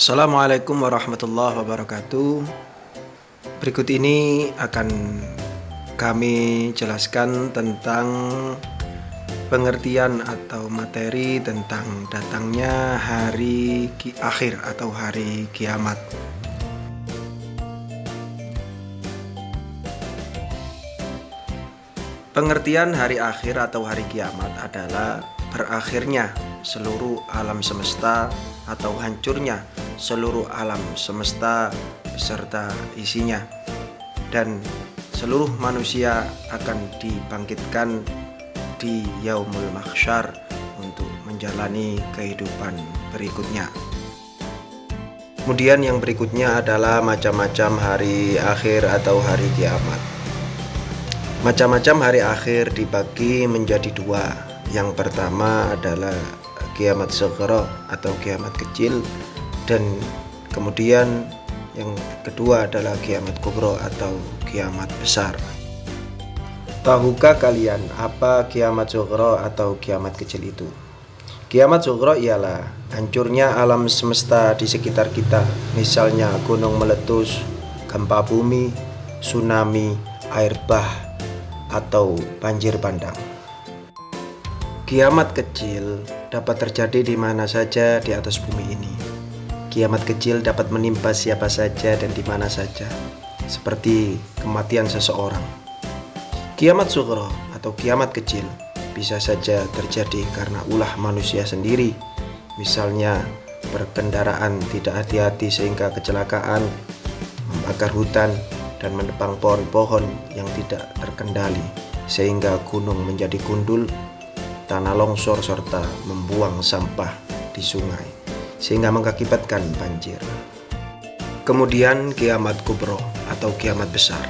Assalamualaikum warahmatullahi wabarakatuh. Berikut ini akan kami jelaskan tentang pengertian atau materi tentang datangnya hari akhir atau hari kiamat. Pengertian hari akhir atau hari kiamat adalah berakhirnya seluruh alam semesta atau hancurnya seluruh alam semesta beserta isinya, dan seluruh manusia akan dibangkitkan di Yaumul Mahsyar untuk menjalani kehidupan berikutnya. Kemudian yang berikutnya adalah macam-macam hari akhir atau hari kiamat. Macam-macam hari akhir dibagi menjadi dua. Yang pertama adalah kiamat sughra atau kiamat kecil, dan kemudian yang kedua adalah kiamat kubra atau kiamat besar. Tahukah kalian apa kiamat sughra atau kiamat kecil itu? Kiamat sughra ialah hancurnya alam semesta di sekitar kita, misalnya gunung meletus, gempa bumi, tsunami, air bah, atau banjir bandang. Kiamat kecil dapat terjadi di mana saja di atas bumi ini. Kiamat kecil dapat menimpa siapa saja dan di mana saja, seperti kematian seseorang. Kiamat sughra atau kiamat kecil bisa saja terjadi karena ulah manusia sendiri, misalnya berkendaraan tidak hati-hati sehingga kecelakaan, membakar hutan, dan menebang pohon-pohon yang tidak terkendali sehingga gunung menjadi gundul, tanah longsor, serta membuang sampah di sungai sehingga mengakibatkan banjir. Kemudian kiamat kubro atau kiamat besar.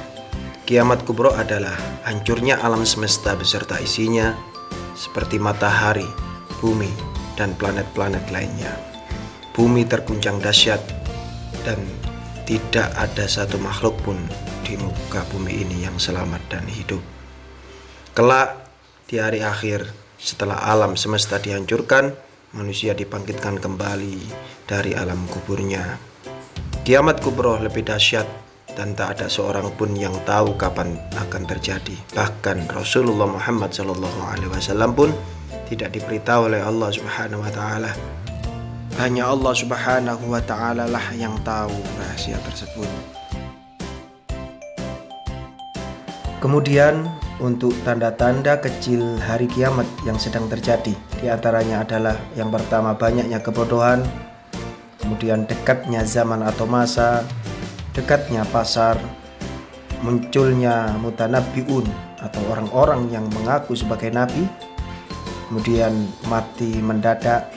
Kiamat kubro adalah hancurnya alam semesta beserta isinya seperti matahari, bumi, dan planet-planet lainnya. Bumi terguncang dahsyat dan tidak ada satu makhluk pun di muka bumi ini yang selamat dan hidup. Kelak di hari akhir, setelah alam semesta dihancurkan, manusia dibangkitkan kembali dari alam kuburnya. Kiamat kubro lebih dahsyat dan tak ada seorang pun yang tahu kapan akan terjadi. Bahkan Rasulullah Muhammad SAW pun tidak diberitahu oleh Allah Subhanahu wa Ta'ala. Hanya Allah Subhanahu wa Ta'ala lah yang tahu rahasia tersebut. Kemudian untuk tanda-tanda kecil hari kiamat yang sedang terjadi, di antaranya adalah yang pertama banyaknya kebodohan, kemudian dekatnya zaman atau masa, dekatnya pasar, munculnya mutanabbiun atau orang-orang yang mengaku sebagai nabi, kemudian mati mendadak,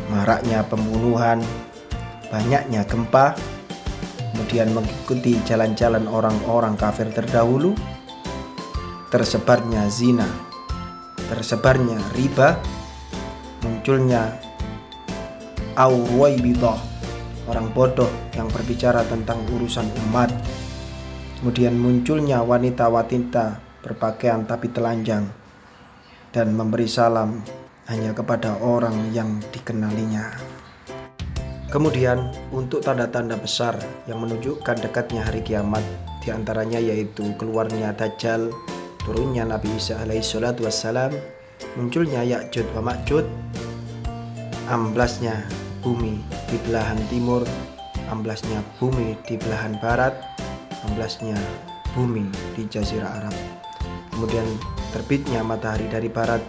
maraknya pembunuhan, banyaknya gempa, kemudian mengikuti jalan-jalan orang-orang kafir terdahulu, tersebarnya zina, tersebarnya riba, munculnya awwaibidah, orang bodoh yang berbicara tentang urusan umat, kemudian munculnya wanita-wanita berpakaian tapi telanjang dan memberi salam hanya kepada orang yang dikenalinya. Kemudian untuk tanda-tanda besar yang menunjukkan dekatnya hari kiamat, diantaranya yaitu keluarnya Dajjal, turunnya Nabi Isa alaihissalatu wassalam, munculnya Ya'juj wa Ma'juj, amblasnya bumi di belahan timur, amblasnya bumi di belahan barat, amblasnya bumi di Jazirah Arab, kemudian terbitnya matahari dari barat,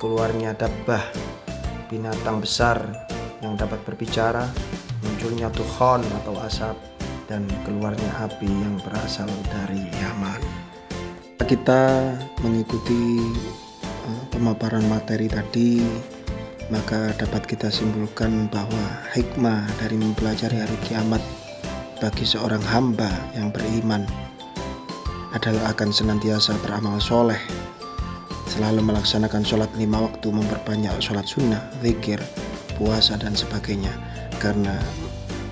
keluarnya dabbah, binatang besar yang dapat berbicara, munculnya dukhan atau asap, dan keluarnya api yang berasal dari Yaman. Kita mengikuti pemaparan materi tadi, maka dapat kita simpulkan bahwa hikmah dari mempelajari hari kiamat bagi seorang hamba yang beriman adalah akan senantiasa beramal soleh, selalu melaksanakan sholat 5 waktu, memperbanyak sholat sunnah, zikir, puasa, dan sebagainya, karena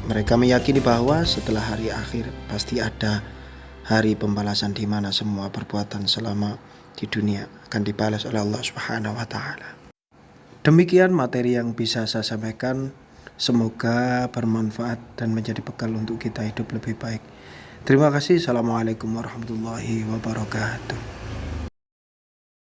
mereka meyakini bahwa setelah hari akhir pasti ada hari pembalasan di mana semua perbuatan selama di dunia akan dibalas oleh Allah Subhanahu wa Ta'ala. Demikian materi yang bisa saya sampaikan. Semoga bermanfaat dan menjadi bekal untuk kita hidup lebih baik. Terima kasih. Assalamualaikum warahmatullahi wabarakatuh.